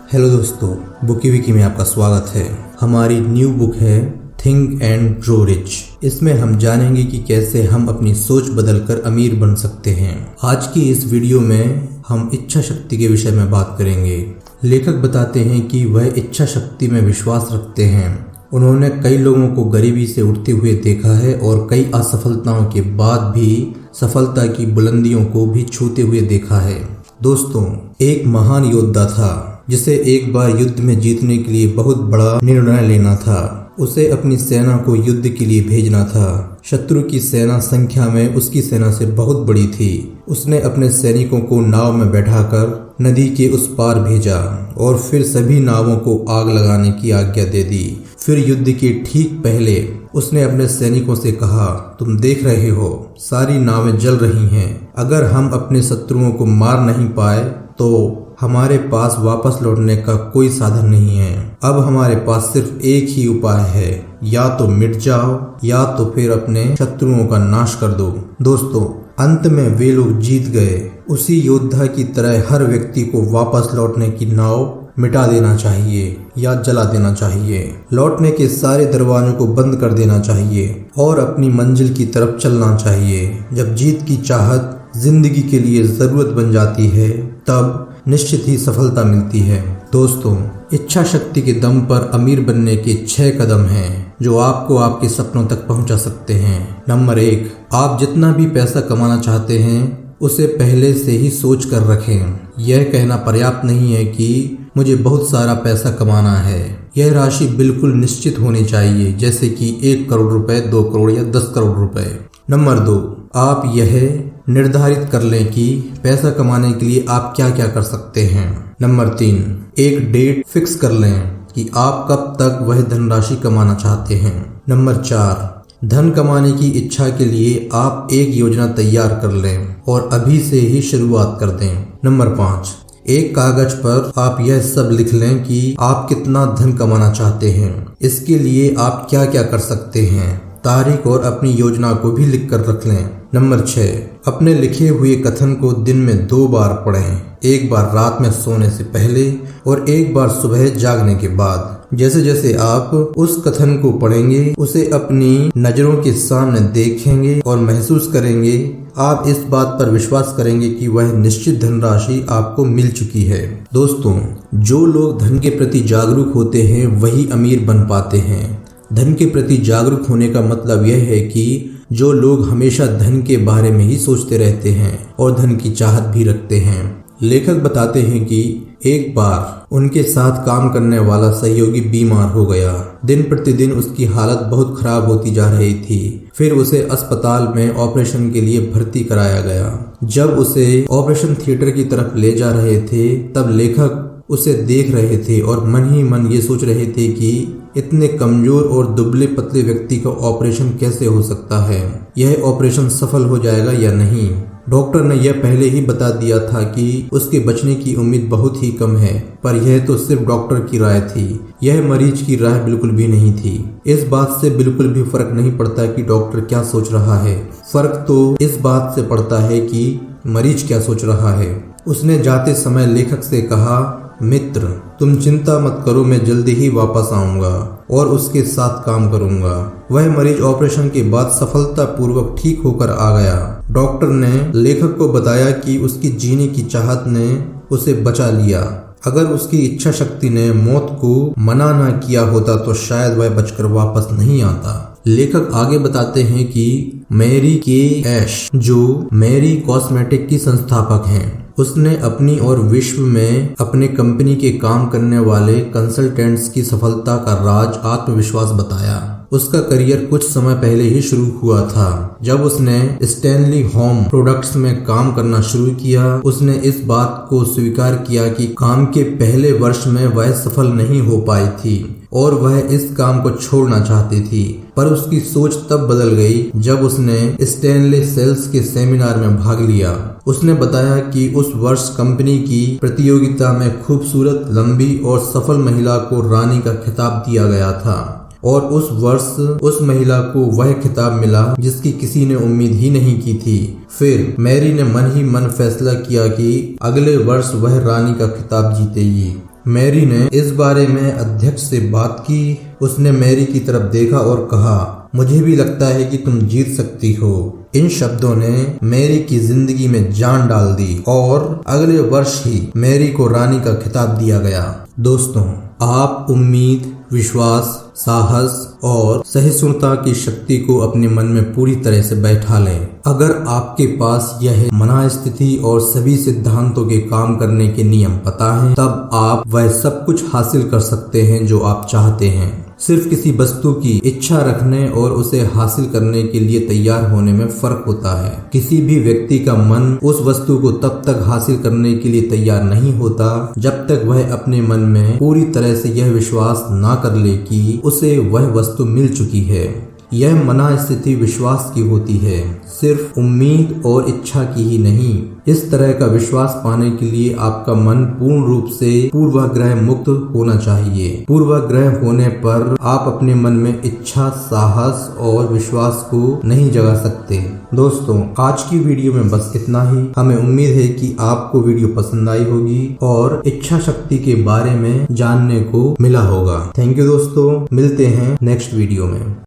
Hello दोस्तों, bookie Vicky में आपका स्वागत है। हमारी न्यू बुक है थिंक एंड ग्रो रिच। इसमें हम जानेंगे कि कैसे हम अपनी सोच बदलकर अमीर बन सकते हैं। आज की इस वीडियो में हम इच्छा शक्ति के विषय में बात करेंगे। लेखक बताते हैं कि वह इच्छा शक्ति में विश्वास रखते हैं। उन्होंने कई लोगों को गरीबी से उठते हुए देखा है और कई असफलताओं के बाद भी सफलता की बुलंदियों को भी छूते हुए देखा है। दोस्तों, एक महान योद्धा था जिसे एक बार युद्ध में जीतने के लिए बहुत बड़ा निर्णय लेना था। उसे अपनी सेना को युद्ध के लिए भेजना था। शत्रु की सेना संख्या में उसकी सेना से बहुत बड़ी थी। उसने अपने सैनिकों को नाव में बैठाकर नदी के उस पार भेजा और फिर सभी नावों को आग लगाने की आज्ञा दे दी। फिर युद्ध के ठीक पहले उसने अपने सैनिकों से कहा, तुम देख रहे हो सारी नावें जल रही हैं। अगर हम अपने शत्रुओं को मार नहीं पाए तो हमारे पास वापस लौटने का कोई साधन नहीं है। अब हमारे पास सिर्फ एक ही उपाय है, या तो मिट जाओ या तो फिर अपने शत्रुओं का नाश कर दो। दोस्तों, अंत में वे लोग जीत गए। उसी योद्धा की तरह हर व्यक्ति को वापस लौटने की नाव मिटा देना चाहिए या जला देना चाहिए। लौटने के सारे दरवाजों को बंद कर देना चाहिए और अपनी मंजिल की तरफ चलना चाहिए। जब जीत की चाहत जिंदगी के लिए जरूरत बन जाती है तब निश्चित ही सफलता मिलती है। दोस्तों, इच्छा शक्ति के दम पर अमीर बनने के 6 कदम हैं जो आपको आपके सपनों तक पहुंचा सकते हैं। नंबर 1, आप जितना भी पैसा कमाना चाहते हैं उसे पहले से ही सोच कर रखें। यह कहना पर्याप्त नहीं है कि मुझे बहुत सारा पैसा कमाना है। यह राशि बिल्कुल निश्चित होनी चाहिए, जैसे कि 1 करोड़ रुपए, 2 करोड़ या 10 करोड़ रुपए। नंबर 2, आप यह निर्धारित कर लें कि पैसा कमाने के लिए आप क्या क्या कर सकते हैं। नंबर 3, एक डेट फिक्स कर लें कि आप कब तक वह धनराशि कमाना चाहते हैं। नंबर 4, धन कमाने की इच्छा के लिए आप एक योजना तैयार कर लें और अभी से ही शुरुआत कर दें। नंबर 5, एक कागज पर आप यह सब लिख लें कि आप कितना धन कमाना चाहते हैं। इसके लिए आप क्या क्या कर सकते हैं, तारीख और अपनी योजना को भी लिख कर रख लें। नंबर 6, अपने लिखे हुए कथन को दिन में 2 बार पढ़ें, एक बार रात में सोने से पहले और एक बार सुबह जागने के बाद। जैसे जैसे आप उस कथन को पढ़ेंगे उसे अपनी नजरों के सामने देखेंगे और महसूस करेंगे, आप इस बात पर विश्वास करेंगे कि वह निश्चित धनराशि आपको मिल चुकी है। दोस्तों, जो लोग धन के प्रति जागरूक होते हैं वही अमीर बन पाते हैं। धन के प्रति जागरूक होने का मतलब यह है कि जो लोग हमेशा धन के बारे में ही सोचते रहते हैं और धन की चाहत भी रखते हैं। लेखक बताते हैं कि एक बार उनके साथ काम करने वाला सहयोगी बीमार हो गया। दिन प्रतिदिन उसकी हालत बहुत खराब होती जा रही थी। फिर उसे अस्पताल में ऑपरेशन के लिए भर्ती कराया गया। जब उसे ऑपरेशन थिएटर की तरफ ले जा रहे थे तब लेखक उसे देख रहे थे और मन ही मन ये सोच रहे थे कि इतने कमजोर और दुबले पतले व्यक्ति का ऑपरेशन कैसे हो सकता है, यह ऑपरेशन सफल हो जाएगा या नहीं। डॉक्टर ने यह पहले ही बता दिया था कि उसके बचने की उम्मीद बहुत ही कम है, पर यह तो सिर्फ डॉक्टर की राय थी, यह मरीज की राय बिल्कुल भी नहीं थी। इस बात से बिल्कुल भी फर्क नहीं पड़ता कि डॉक्टर क्या सोच रहा है, फर्क तो इस बात से पड़ता है कि मरीज क्या सोच रहा है। उसने जाते समय लेखक से कहा, मित्र, तुम चिंता मत करो, मैं जल्दी ही वापस आऊंगा और उसके साथ काम करूंगा। वह मरीज ऑपरेशन के बाद सफलतापूर्वक ठीक होकर आ गया। डॉक्टर ने लेखक को बताया कि उसकी जीने की चाहत ने उसे बचा लिया। अगर उसकी इच्छा शक्ति ने मौत को मना न किया होता तो शायद वह बचकर वापस नहीं आता। लेखक आगे बताते हैं कि मैरी के एश, जो मैरी कॉस्मेटिक की संस्थापक हैं, उसने अपनी और विश्व में अपने कंपनी के काम करने वाले कंसल्टेंट्स की सफलता का राज आत्मविश्वास बताया। उसका करियर कुछ समय पहले ही शुरू हुआ था। जब उसने स्टैनली होम प्रोडक्ट्स में काम करना शुरू किया, उसने इस बात को स्वीकार किया कि काम के पहले वर्ष में वह सफल नहीं हो पाई थी और वह इस काम को छोड़ना चाहती थी। पर उसकी सोच तब बदल गई जब उसने स्टैनली सेल्स के सेमिनार में भाग लिया। उसने बताया कि उस वर्ष कंपनी की प्रतियोगिता में खूबसूरत, लंबी और सफल महिला को रानी का खिताब दिया गया था और उस वर्ष उस महिला को वह खिताब मिला जिसकी किसी ने उम्मीद ही नहीं की थी। फिर मैरी ने मन ही मन फैसला किया कि अगले वर्ष वह रानी का खिताब जीतेगी। मैरी ने इस बारे में अध्यक्ष से बात की। उसने मैरी की तरफ देखा और कहा, मुझे भी लगता है कि तुम जीत सकती हो। इन शब्दों ने मैरी की जिंदगी में जान डाल दी और अगले वर्ष ही मैरी को रानी का खिताब दिया गया। दोस्तों, आप उम्मीद, विश्वास, साहस और सहिष्णुता की शक्ति को अपने मन में पूरी तरह से बैठा लें। अगर आपके पास यह मनःस्थिति और सभी सिद्धांतों के काम करने के नियम पता हैं, तब आप वह सब कुछ हासिल कर सकते हैं जो आप चाहते हैं। सिर्फ किसी वस्तु की इच्छा रखने और उसे हासिल करने के लिए तैयार होने में फर्क होता है। किसी भी व्यक्ति का मन उस वस्तु को तब तक हासिल करने के लिए तैयार नहीं होता जब तक वह अपने मन में पूरी तरह से यह विश्वास ना कर ले कि उसे वह वस्तु मिल चुकी है। यह मनःस्थिति विश्वास की होती है, सिर्फ उम्मीद और इच्छा की ही नहीं। इस तरह का विश्वास पाने के लिए आपका मन पूर्ण रूप से पूर्वाग्रह मुक्त होना चाहिए। पूर्वाग्रह होने पर आप अपने मन में इच्छा, साहस और विश्वास को नहीं जगा सकते। दोस्तों, आज की वीडियो में बस इतना ही। हमें उम्मीद है कि आपको वीडियो पसंद आई होगी और इच्छा शक्ति के बारे में जानने को मिला होगा। थैंक यू दोस्तों, मिलते हैं नेक्स्ट वीडियो में।